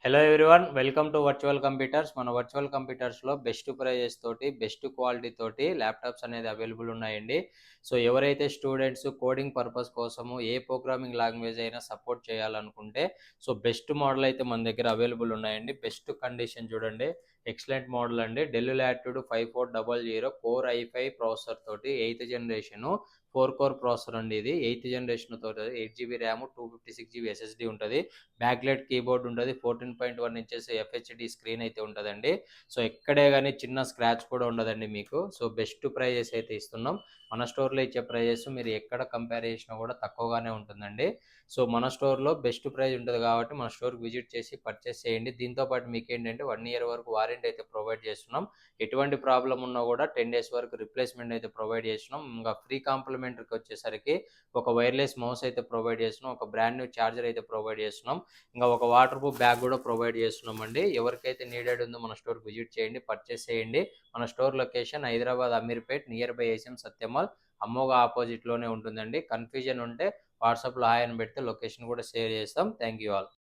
Hello everyone, welcome to virtual computers. మన virtual కంప్యూటర్స్లో best prices తోటి best quality తోటి laptops అనేది అవైలబుల్ ఉన్నాయండి. సో ఎవరైతే స్టూడెంట్స్ కోడింగ్ పర్పస్ కోసము ఏ ప్రోగ్రామింగ్ లాంగ్వేజ్ అయినా సపోర్ట్ చేయాలనుకుంటే సో బెస్ట్ మోడల్ అయితే మన దగ్గర అవైలబుల్ ఉన్నాయండి. బెస్ట్ కండిషన్ చూడండి, ఎక్సలెంట్ మోడల్ అండి. Del latitude 5400 core i5 processor తోటి 8th జనరేషను 4 కోర్ ప్రాసెసర్ అండి. ఇది 8th జనరేషన్ తోటి 8 GB ర్యామ్ 256 GB SSD ఉంటుంది. బ్యాక్లైట్ కీబోర్డ్ ఉంటుంది. 14.1 ఇంచెస్ FHD స్క్రీన్ అయితే ఉంటుందండి. సో ఎక్కడే కానీ చిన్న స్క్రాచ్ కూడా ఉండదండి మీకు. సో బెస్ట్ ప్రైజెస్ అయితే ఇస్తున్నాం. మన స్టోర్లో ఇచ్చే ప్రైజెస్ మీరు ఎక్కడ కంపేర్ చేసినా కూడా తక్కువగానే ఉంటుందండి. సో మన స్టోర్లో బెస్ట్ ప్రైజ్ ఉంటుంది కాబట్టి మన స్టోర్కి విజిట్ చేసి పర్చేస్ చేయండి. దీంతోపాటు మీకు ఏంటంటే 1 year వరకు వారంటీ అయితే ప్రొవైడ్ చేస్తున్నాం. ఎటువంటి ప్రాబ్లం ఉన్నా కూడా 10 days వరకు రిప్లేస్మెంట్ అయితే ప్రొవైడ్ చేస్తున్నాం. ఇంకా ఫ్రీ కాంప్లిమెంటరీకి వచ్చేసరికి ఒక వైర్లెస్ మౌస్ అయితే ప్రొవైడ్ చేస్తున్నాం. ఒక బ్రాండ్ న్యూ ఛార్జర్ అయితే ప్రొవైడ్ చేస్తున్నాం. ఇంకా ఒక వాటర్ ప్రూఫ్ బ్యాగ్ కూడా ప్రొవైడ్ చేస్తున్నామండి. ఎవరికైతే నీడెడ్ ఉందో మన స్టోర్కి విజిట్ చేయండి, పర్చేస్ చేయండి. మన store location Hyderabad Ameerpet nearby ACM Satyam Mall అమ్మోగా ఆపోజిట్లోనే ఉంటుందండి. కన్ఫ్యూజన్ ఉంటే వాట్సాప్లో హాయ్ అని పెడితే లొకేషన్ కూడా షేర్ చేస్తాం. Thank you all.